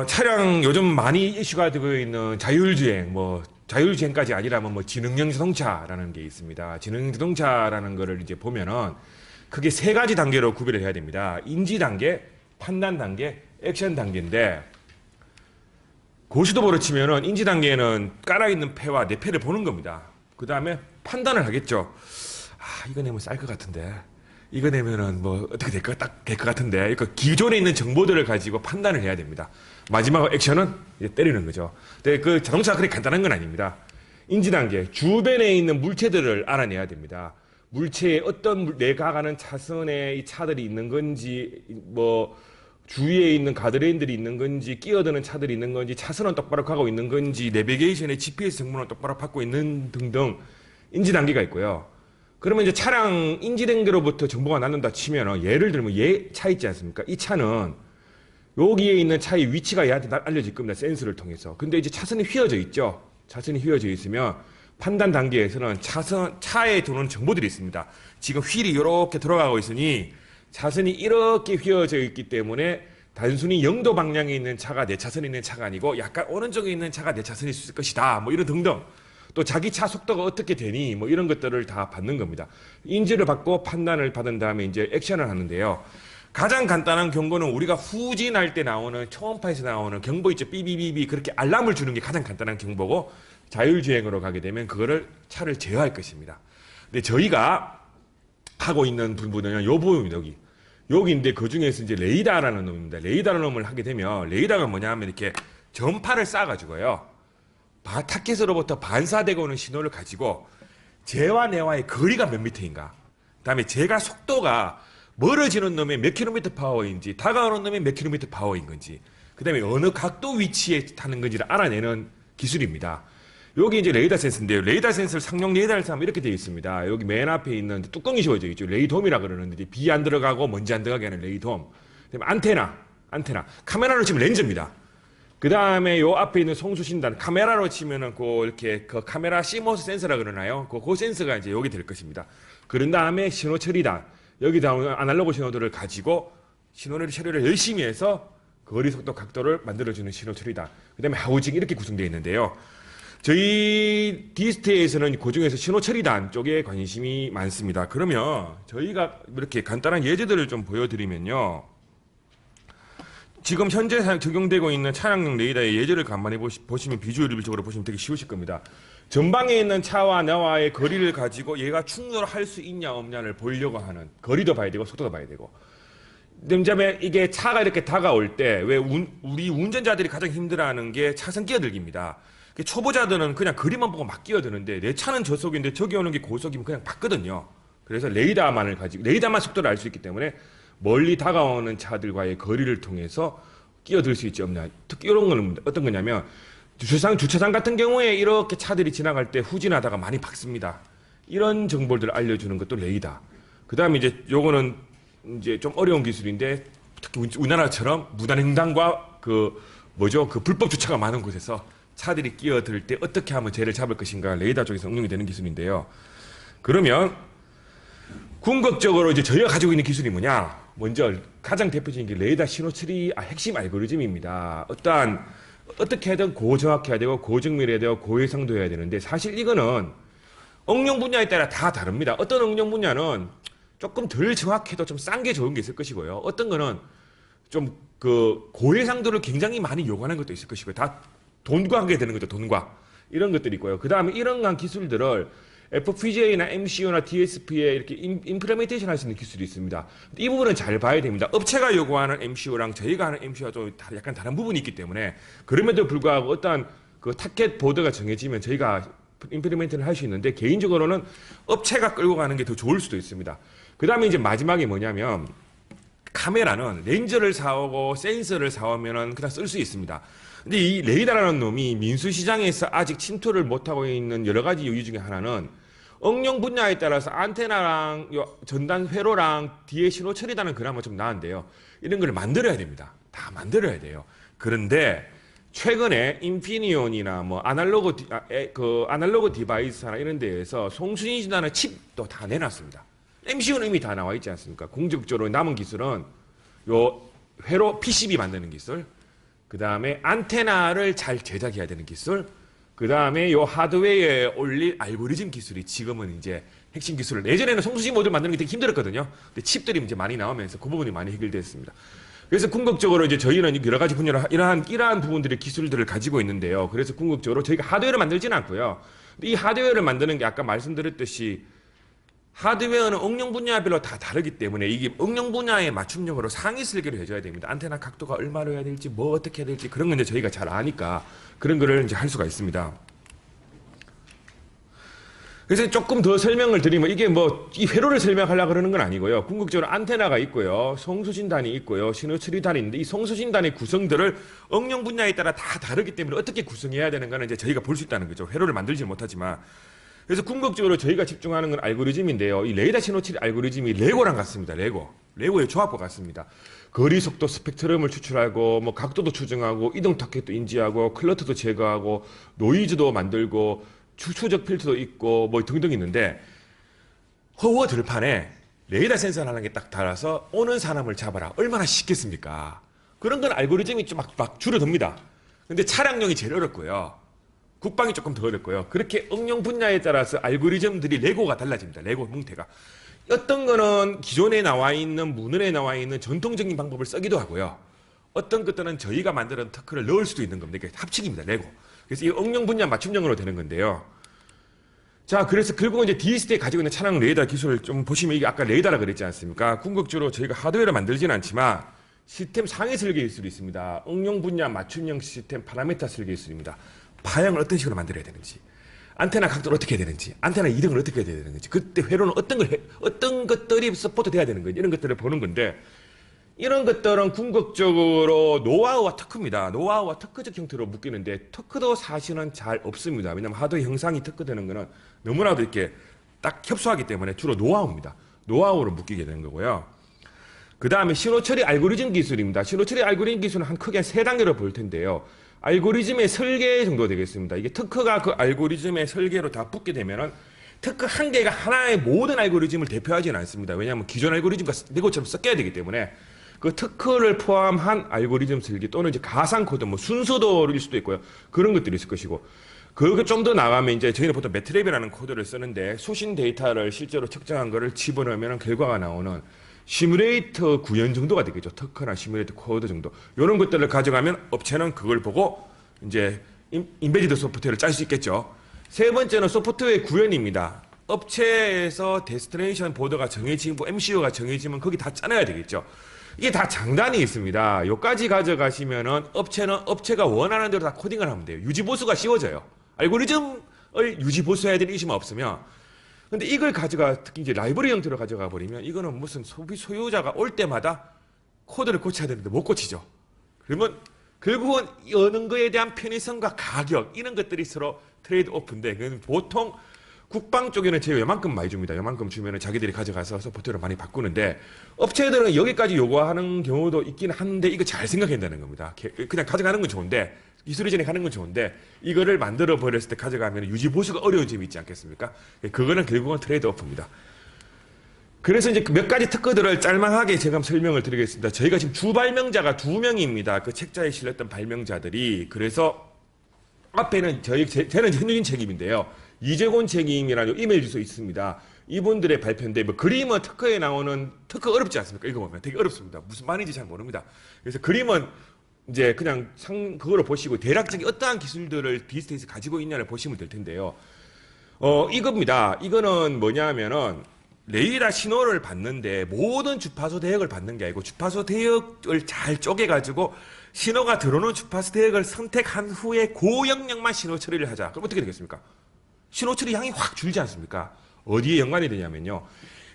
차량 요즘 많이 이슈가 되고 있는 자율주행, 자율주행까지 아니라면 지능형 자동차라는 게 있습니다. 지능형 자동차라는 거를 이제 보면은 크게 세 가지 단계로 구별을 해야 됩니다. 인지 단계, 판단 단계, 액션 단계인데, 고수도보로 치면은 인지 단계는 깔아있는 패와 내 패를 보는 겁니다. 그 다음에 판단을 하겠죠. 이거 내면 쌀 것 같은데. 이거 내면은 어떻게 될 것 같은데. 그러니까 기존에 있는 정보들을 가지고 판단을 해야 됩니다. 마지막 액션은 이제 때리는 거죠. 근데 그 자동차가 그렇게 간단한 건 아닙니다. 인지 단계, 주변에 있는 물체들을 알아내야 됩니다. 물체에 어떤 내가 가는 차선에 이 차들이 있는 건지, 주위에 있는 가드레일들이 있는 건지, 끼어드는 차들이 있는 건지, 차선은 똑바로 가고 있는 건지, 내비게이션의 GPS 정보는 똑바로 받고 있는 등등 인지 단계가 있고요. 그러면 이제 차량 인지된 게로부터 정보가 나눈다 치면, 예를 들면 차 있지 않습니까? 이 차는 여기에 있는 차의 위치가 얘한테 알려질 겁니다. 센서를 통해서. 근데 이제 차선이 휘어져 있죠. 차선이 휘어져 있으면 판단 단계에서는 차에 들어오는 정보들이 있습니다. 지금 휠이 이렇게 돌아가고 있으니 차선이 이렇게 휘어져 있기 때문에 단순히 영도 방향에 있는 차가 내 차선에 있는 차가 아니고 약간 오른쪽에 있는 차가 내 차선일 수 있을 것이다. 이런 등등. 또 자기 차 속도가 어떻게 되니 이런 것들을 다 받는 겁니다. 인지를 받고 판단을 받은 다음에 이제 액션을 하는데요. 가장 간단한 경고는 우리가 후진할 때 나오는 초음파에서 나오는 경보 있죠. 삐비비비 그렇게 알람을 주는 게 가장 간단한 경보고 자율주행으로 가게 되면 그거를 차를 제어할 것입니다. 근데 저희가 하고 있는 부분은 요 부분입니다. 여기인데 그 중에서 이제 레이더라는 놈입니다. 레이더라는 놈을 하게 되면 레이더가 뭐냐 하면 이렇게 전파를 쏴가지고요. 타켓으로부터 반사되고 오는 신호를 가지고 쟤와 내와의 거리가 몇 미터인가, 그다음에 제가 속도가 멀어지는 놈의 몇 킬로미터 파워인지 다가오는 놈의 몇 킬로미터 파워인 건지, 그다음에 어느 각도 위치에 타는 건지를 알아내는 기술입니다. 여기 이제 레이더 센서인데요. 레이더 센서를 상용 레이더를 사면 이렇게 되어 있습니다. 여기 맨 앞에 있는 뚜껑이 씌워져 있죠. 레이돔이라 그러는데 비 안 들어가고 먼지 안 들어가게 하는 레이돔. 그다음에 안테나. 카메라로 치면 렌즈입니다. 그 다음에 요 앞에 있는 송수신단, 카메라로 치면은 이렇게 카메라 시모스 센서라 그러나요? 그 센서가 이제 여기 될 것입니다. 그런 다음에 신호 처리단, 여기다 아날로그 신호들을 가지고 신호 처리를 열심히 해서 거리 속도 각도를 만들어주는 신호 처리단. 그 다음에 하우징 이렇게 구성되어 있는데요. 저희 디스트에서는 그 중에서 신호 처리단 쪽에 관심이 많습니다. 그러면 저희가 이렇게 간단한 예제들을 좀 보여드리면요. 지금 현재 적용되고 있는 차량용 레이더의 예제를 간만에 보시면 비주얼적으로 보시면 되게 쉬우실 겁니다. 전방에 있는 차와 나와의 거리를 가지고 얘가 충돌할 수 있냐 없냐를 보려고 하는, 거리도 봐야 되고 속도도 봐야 되고. 그다음에 이게 차가 이렇게 다가올 때 왜 우리 운전자들이 가장 힘들어하는 게 차선 끼어들기입니다. 초보자들은 그냥 거리만 보고 막 끼어드는데 내 차는 저속인데 저기 오는 게 고속이면 그냥 봤거든요. 그래서 레이더만 속도를 알 수 있기 때문에 멀리 다가오는 차들과의 거리를 통해서 끼어들 수 있지 없냐. 특히 이런 거는 어떤 거냐면 주차장 같은 경우에 이렇게 차들이 지나갈 때 후진하다가 많이 박습니다. 이런 정보들을 알려주는 것도 레이더. 그 다음에 이제 요거는 이제 좀 어려운 기술인데 특히 우리나라처럼 무단횡단과 그 불법 주차가 많은 곳에서 차들이 끼어들 때 어떻게 하면 쟤를 잡을 것인가 레이더 쪽에서 응용이 되는 기술인데요. 그러면 궁극적으로 이제 저희가 가지고 있는 기술이 뭐냐? 먼저 가장 대표적인 게 레이더 신호 처리 핵심 알고리즘입니다. 어떻게 해든 고정확해야 되고 고정밀해야 되고 고해상도 해야 되는데 사실 이거는 응용 분야에 따라 다 다릅니다. 어떤 응용 분야는 조금 덜 정확해도 좀 싼 게 좋은 게 있을 것이고요. 어떤 거는 좀 고해상도를 굉장히 많이 요구하는 것도 있을 것이고요. 다 돈과 하게 되는 거죠. 돈과. 이런 것들이 있고요. 그 다음에 이런 기술들을 FPGA나 MCU나 DSP에 이렇게 임플레멘테이션 할 수 있는 기술이 있습니다. 이 부분은 잘 봐야 됩니다. 업체가 요구하는 MCU랑 저희가 하는 MCU가 좀 약간 다른 부분이 있기 때문에 그럼에도 불구하고 어떠한 타켓 보드가 정해지면 저희가 임플리멘트를 할 수 있는데 개인적으로는 업체가 끌고 가는 게 더 좋을 수도 있습니다. 그 다음에 이제 마지막에 뭐냐면 카메라는 렌즈를 사오고 센서를 사오면은 그냥 쓸 수 있습니다. 근데 이 레이더라는 놈이 민수시장에서 아직 침투를 못하고 있는 여러 가지 이유 중에 하나는 응용 분야에 따라서 안테나랑 전단 회로랑 뒤에 신호 처리단은 그나마 좀 나은데요. 이런 걸 만들어야 됩니다. 다 만들어야 돼요. 그런데 최근에 인피니온이나 아날로그 디바이스나 이런 데에서 송수신이라는 칩도 다 내놨습니다. MCU는 이미 다 나와 있지 않습니까? 궁극적으로 남은 기술은 요 회로 PCB 만드는 기술, 그 다음에 안테나를 잘 제작해야 되는 기술, 그 다음에 요 하드웨어에 올릴 알고리즘 기술이 지금은 이제 핵심 기술을, 예전에는 송수신 모듈 만드는 게 되게 힘들었거든요. 근데 칩들이 이제 많이 나오면서 그 부분이 많이 해결됐습니다. 그래서 궁극적으로 이제 저희는 여러 가지 분야로 이러한 부분들의 기술들을 가지고 있는데요. 그래서 궁극적으로 저희가 하드웨어를 만들지는 않고요. 이 하드웨어를 만드는 게 아까 말씀드렸듯이 하드웨어는 응용 분야별로 다 다르기 때문에 이게 응용 분야에 맞춤형으로 상위 설계를 해줘야 됩니다. 안테나 각도가 얼마로 해야 될지, 뭐 어떻게 해야 될지 그런 건 이제 저희가 잘 아니까 그런 거를 이제 할 수가 있습니다. 그래서 조금 더 설명을 드리면 이게 뭐 이 회로를 설명하려고 그러는 건 아니고요. 궁극적으로 안테나가 있고요. 송수신단이 있고요. 신호처리단이 있는데 이 송수신단의 구성들을 응용 분야에 따라 다 다르기 때문에 어떻게 구성해야 되는가는 이제 저희가 볼 수 있다는 거죠. 회로를 만들지 못하지만. 그래서 궁극적으로 저희가 집중하는 건 알고리즘인데요. 이 레이더 신호처리 알고리즘이 레고랑 같습니다. 레고의 조합과 같습니다. 거리 속도 스펙트럼을 추출하고 뭐 각도도 추정하고 이동 타겟도 인지하고 클러터도 제거하고 노이즈도 만들고 추적 필터도 있고 뭐 등등 있는데 허워 들판에 레이더 센서 하는 게 딱 달아서 오는 사람을 잡아라. 얼마나 쉽겠습니까? 그런 건 알고리즘이 좀 막 줄어듭니다. 근데 차량용이 제일 어렵고요. 국방이 조금 더 어렵고요. 그렇게 응용 분야에 따라서 알고리즘들이 레고가 달라집니다. 레고 형태가. 어떤 거는 기존에 나와 있는 문헌에 나와 있는 전통적인 방법을 쓰기도 하고요. 어떤 것들은 저희가 만드는 특허를 넣을 수도 있는 겁니다. 이게 합칙입니다. 레고. 그래서 이 응용 분야 맞춤형으로 되는 건데요. 자, 그래서 결국은 이제 DST에 가지고 있는 차량 레이더 기술을 좀 보시면 이게 아까 레이더라 그랬지 않습니까? 궁극적으로 저희가 하드웨어를 만들지는 않지만 시스템 상위 설계 기술이 있습니다. 응용 분야 맞춤형 시스템 파라미터 설계 기술입니다. 방향을 어떤 식으로 만들어야 되는지, 안테나 각도를 어떻게 해야 되는지, 안테나 이동을 어떻게 해야 되는지, 그때 회로는 어떤 것들이 서포트 돼야 되는 건지 이런 것들을 보는 건데 이런 것들은 궁극적으로 노하우와 특허입니다. 노하우와 특허적 형태로 묶이는데 특허도 사실은 잘 없습니다. 왜냐하면 하드웨어 형상이 특허되는 거는 너무나도 이렇게 딱 협소하기 때문에 주로 노하우입니다. 노하우로 묶이게 되는 거고요. 그 다음에 신호처리 알고리즘 기술입니다. 신호처리 알고리즘 기술은 크게 세 단계로 볼 텐데요. 알고리즘의 설계 정도 되겠습니다. 이게 특허가 그 알고리즘의 설계로 다 붙게 되면은 특허 한 개가 하나의 모든 알고리즘을 대표하지는 않습니다. 왜냐하면 기존 알고리즘과 레고처럼 섞여야 되기 때문에 그 특허를 포함한 알고리즘 설계 또는 이제 가상 코드, 뭐 순서도일 수도 있고요. 그런 것들이 있을 것이고. 그거 좀 더 나가면 이제 저희는 보통 매트랩이라는 코드를 쓰는데 수신 데이터를 실제로 측정한 거를 집어넣으면 결과가 나오는 시뮬레이터 구현 정도가 되겠죠. 특허나 시뮬레이터 코드 정도. 이런 것들을 가져가면 업체는 그걸 보고 이제 인베디드 소프트웨어를 짤 수 있겠죠. 세 번째는 소프트웨어 구현입니다. 업체에서 데스티네이션 보드가 정해지고 MCU가 정해지면 거기 다 짜놔야 되겠죠. 이게 다 장단이 있습니다. 요까지 가져가시면은 업체는 업체가 원하는 대로 다 코딩을 하면 돼요. 유지보수가 쉬워져요. 알고리즘을 유지보수해야 되는 이슈만 없으면. 근데 이걸 특히 이제 라이브러리 형태로 가져가 버리면 이거는 무슨 소유자가 올 때마다 코드를 고쳐야 되는데 못 고치죠. 그러면 결국은 여는 거에 대한 편의성과 가격 이런 것들이 서로 트레이드 오프인데 보통 국방 쪽에는 제가 요만큼 많이 줍니다. 요만큼 주면은 자기들이 가져가서 소프트웨어를 많이 바꾸는데 업체들은 여기까지 요구하는 경우도 있긴 한데 이거 잘 생각해야 되는 겁니다. 그냥 가져가는 건 좋은데 기술 이전에 가는 건 좋은데 이거를 만들어 버렸을 때 가져가면 유지 보수가 어려운 점이 있지 않겠습니까? 그거는 결국은 트레이드 오프입니다. 그래서 이제 몇 가지 특허들을 짤막하게 제가 설명을 드리겠습니다. 저희가 지금 주 발명자가 2명입니다. 그 책자에 실렸던 발명자들이. 그래서 앞에는 저는 현유진 책임인데요. 이재곤 책임이라는 이메일 주소 있습니다. 이분들의 발표인데 뭐 그림은 특허에 나오는 특허 어렵지 않습니까? 읽어보면 되게 어렵습니다. 무슨 말인지 잘 모릅니다. 그래서 그림은 이제 그냥 그거를 보시고 대략적인 어떠한 기술들을 디스테이스 가지고 있냐를 보시면 될 텐데요. 이겁니다. 이거는 뭐냐면은 레이더 신호를 받는데 모든 주파수 대역을 받는 게 아니고 주파수 대역을 잘 쪼개가지고 신호가 들어오는 주파수 대역을 선택한 후에 고영역만 신호 처리를 하자. 그럼 어떻게 되겠습니까? 신호 처리 양이 확 줄지 않습니까? 어디에 연관이 되냐면요.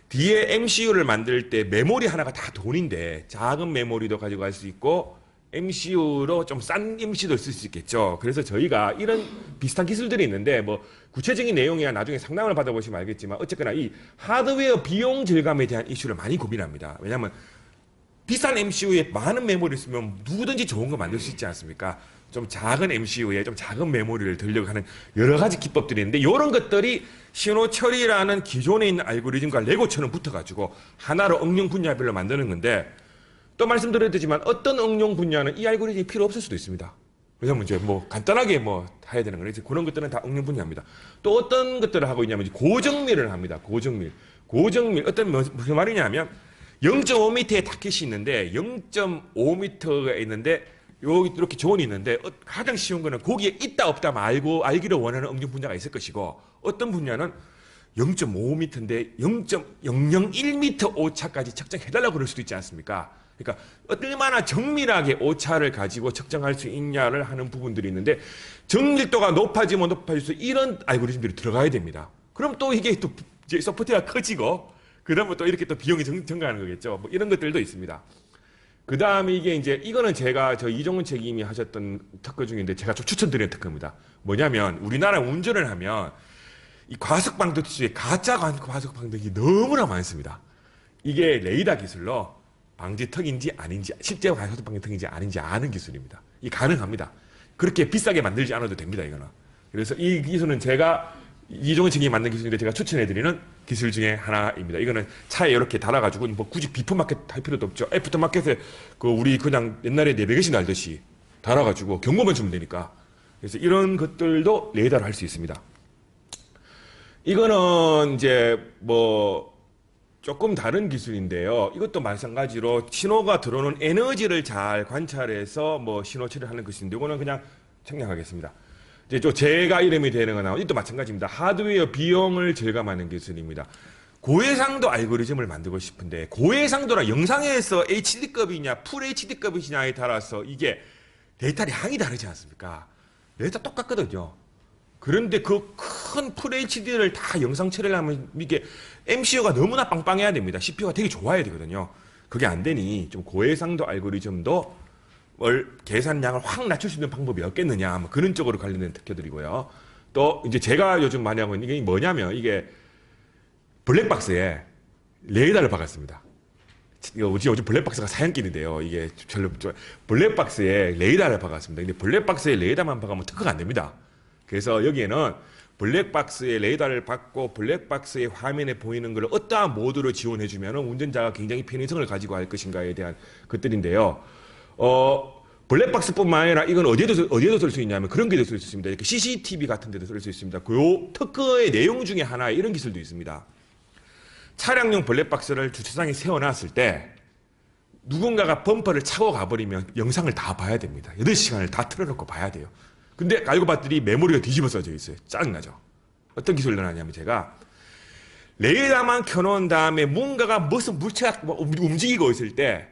뒤에 MCU를 만들 때 메모리 하나가 다 돈인데 작은 메모리도 가져갈 수 있고 MCU로 좀 싼 MC도 쓸 수 있겠죠. 그래서 저희가 이런 비슷한 기술들이 있는데 뭐 구체적인 내용이야 나중에 상담을 받아보시면 알겠지만 어쨌거나 이 하드웨어 비용 절감에 대한 이슈를 많이 고민합니다. 왜냐하면 비싼 MCU에 많은 메모리를 쓰면 누구든지 좋은 거 만들 수 있지 않습니까? 좀 작은 MCU에 좀 작은 메모리를 들려고 하는 여러 가지 기법들이 있는데 이런 것들이 신호 처리라는 기존에 있는 알고리즘과 레고처럼 붙어가지고 하나로 응용 분야별로 만드는 건데 또 말씀드렸지만 어떤 응용 분야는 이 알고리즘이 필요 없을 수도 있습니다. 왜냐면 이제 뭐 간단하게 뭐 해야 되는 거는 그런 것들은 다 응용 분야입니다. 또 어떤 것들을 하고 있냐면 고정밀을 합니다. 고정밀. 어떤 무슨 말이냐면 0.5m의 타켓이 있는데 0.5m가 있는데 여기 이렇게 조언이 있는데 가장 쉬운 거는 거기에 있다 없다 알기를 원하는 응용 분야가 있을 것이고 어떤 분야는 0.5m인데 0.001m 오차까지 측정해달라고 그럴 수도 있지 않습니까? 그러니까 얼마나 정밀하게 오차를 가지고 측정할 수 있냐를 하는 부분들이 있는데 정밀도가 높아지면 높아질수록 이런 알고리즘들이 들어가야 됩니다. 그럼 또 이게 또 소프트웨어가 커지고 그러면 또 이렇게 또 비용이 증가하는 거겠죠. 뭐 이런 것들도 있습니다. 그 다음에 이거는 제가 저 이종훈 책임이 하셨던 특허 중인데 제가 좀 추천드리는 특허입니다. 뭐냐면 우리나라 운전을 하면 이 과속방지턱에 가짜 과속방지턱이 너무나 많습니다. 이게 레이더 기술로 방지턱인지 아닌지 실제 과속방지턱인지 아닌지 아는 기술입니다. 이 가능합니다. 그렇게 비싸게 만들지 않아도 됩니다. 이거는. 그래서 이 기술은 제가 이종훈 책임이 만든 기술인데 제가 추천해드리는 기술 중에 하나입니다. 이거는 차에 이렇게 달아가지고 뭐 굳이 비포마켓 할 필요도 없죠. 애프터마켓에 우리 그냥 옛날에 내비게이션 알듯이 달아가지고 경고만 주면 되니까. 그래서 이런 것들도 레이더로 할 수 있습니다. 이거는 이제 뭐 조금 다른 기술인데요. 이것도 마찬가지로 신호가 들어오는 에너지를 잘 관찰해서 뭐 신호 처리하는 것인데 이거는 그냥 생략하겠습니다. 이제 제가 이름이 되는 거나 이것도 마찬가지입니다. 하드웨어 비용을 절감하는 기술입니다. 고해상도 알고리즘을 만들고 싶은데 고해상도나 영상에서 HD급이냐 풀 HD급이냐에 따라서 이게 데이터량이 다르지 않습니까? 데이터 똑같거든요. 그런데 그 큰 풀 HD를 다 영상 처리를 하면 이게 MCU가 너무나 빵빵해야 됩니다. CPU가 되게 좋아야 되거든요. 그게 안 되니 좀 고해상도 알고리즘도 계산량을 확 낮출 수 있는 방법이 없겠느냐, 뭐 그런 쪽으로 관련된 특허들이고요. 또 이제 제가 요즘 많이 하고 있는 게 뭐냐면 이게 블랙박스에 레이더를 박았습니다. 요즘 블랙박스가 사양길인데요. 이게 블랙박스에 레이더를 박았습니다. 근데 블랙박스에 레이더만 박으면 특허가 안 됩니다. 그래서 여기에는 블랙박스에 레이더를 받고 블랙박스의 화면에 보이는 걸 어떠한 모드로 지원해주면 운전자가 굉장히 편의성을 가지고 할 것인가에 대한 것들인데요. 블랙박스뿐만 아니라 이건 어디에도 쓸 수 있냐면 그런 게 쓸 수 있습니다. 이렇게 CCTV 같은 데도 쓸 수 있습니다. 그 특허의 내용 중에 하나에 이런 기술도 있습니다. 차량용 블랙박스를 주차장에 세워놨을 때 누군가가 범퍼를 차고 가버리면 영상을 다 봐야 됩니다. 8시간을 다 틀어놓고 봐야 돼요. 근데 알고 봤더니 메모리가 뒤집어 써져 있어요. 짜증나죠. 어떤 기술을 하냐면 제가 레이더만 켜놓은 다음에 뭔가가 무슨 물체가 움직이고 있을 때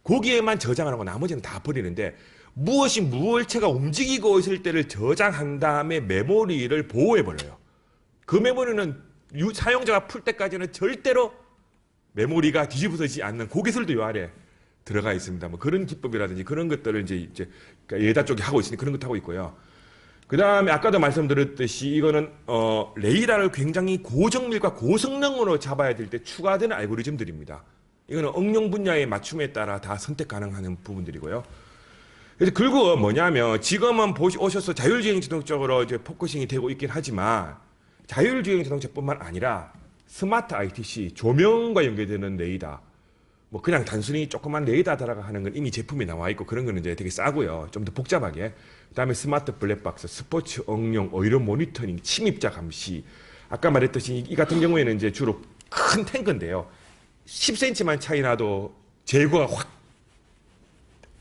거기에만 저장을 하고 나머지는 다 버리는데 물체가 움직이고 있을 때를 저장한 다음에 메모리를 보호해버려요. 그 메모리는 사용자가 풀 때까지는 절대로 메모리가 뒤집어지지 않는 그 기술도 요 아래 들어가 있습니다. 뭐 그런 기법이라든지 그런 것들을 이제 레이더 쪽이 하고 있으니 그런 것도 하고 있고요. 그 다음에 아까도 말씀드렸듯이 이거는 레이더를 굉장히 고정밀과 고성능으로 잡아야 될 때 추가되는 알고리즘들입니다. 이거는 응용 분야의 맞춤에 따라 다 선택 가능한 부분들이고요. 그래서 결국은 뭐냐면 지금은 오셔서 자율주행 자동차 쪽으로 이제 포커싱이 되고 있긴 하지만 자율주행 자동차뿐만 아니라 스마트 ITC 조명과 연결되는 레이더 뭐 그냥 단순히 조그만 레이더 달아가 하는 건 이미 제품이 나와 있고 그런 거는 이제 되게 싸고요. 좀 더 복잡하게. 그다음에 스마트 블랙박스, 스포츠 응용, 오히려 모니터링, 침입자 감시. 아까 말했듯이 이 같은 경우에는 이제 주로 큰 탱크인데요. 10cm만 차이 나도 제거가 확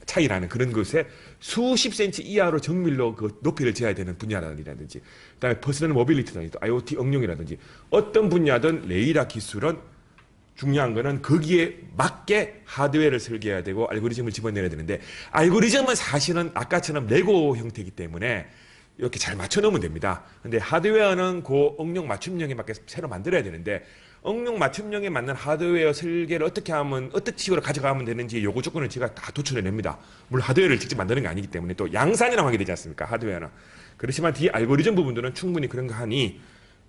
차이 나는 그런 것에 수십 cm 이하로 정밀로 그 높이를 재야 되는 분야라든지 그다음에 퍼스널 모빌리티라든지 IoT 응용이라든지 어떤 분야든 레이더 기술은 중요한 거는 거기에 맞게 하드웨어를 설계해야 되고 알고리즘을 집어내야 되는데 알고리즘은 사실은 아까처럼 레고 형태이기 때문에 이렇게 잘 맞춰놓으면 됩니다. 근데 하드웨어는 그 응용 맞춤형에 맞게 새로 만들어야 되는데 응용 맞춤형에 맞는 하드웨어 설계를 어떻게 하면 어떤 식으로 가져가면 되는지 요구 조건을 제가 다 도출해냅니다. 물론 하드웨어를 직접 만드는 게 아니기 때문에 또 양산이라고 하게 되지 않습니까? 하드웨어는. 그렇지만 뒤 알고리즘 부분들은 충분히 그런 거 하니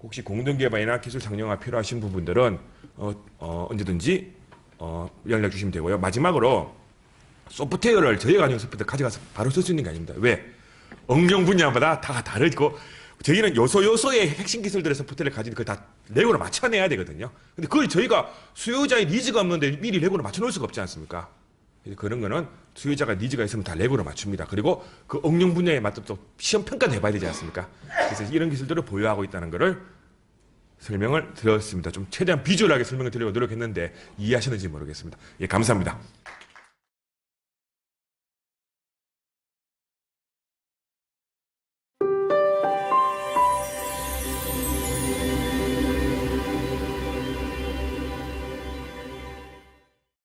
혹시 공동개발이나 기술 상용화 필요하신 부분들은 언제든지 연락 주시면 되고요. 마지막으로 소프트웨어를 저희가 가진 소프트웨어 가져가서 바로 쓸 수 있는 게 아닙니다. 왜? 응용 분야마다 다 다르고 저희는 요소의 핵심 기술들의 소프트웨어를 가지고 그걸 다 레고로 맞춰내야 되거든요. 근데 그걸 저희가 수요자의 니즈가 없는데 미리 레고로 맞춰놓을 수가 없지 않습니까? 그런 거는 수요자가 니즈가 있으면 다 렉으로 맞춥니다. 그리고 그 응용 분야에 맞도록 또 시험 평가도 해봐야 되지 않습니까? 그래서 이런 기술들을 보유하고 있다는 거를 설명을 드렸습니다. 좀 최대한 비주얼하게 설명을 드리려고 노력했는데 이해하시는지 모르겠습니다. 예, 감사합니다.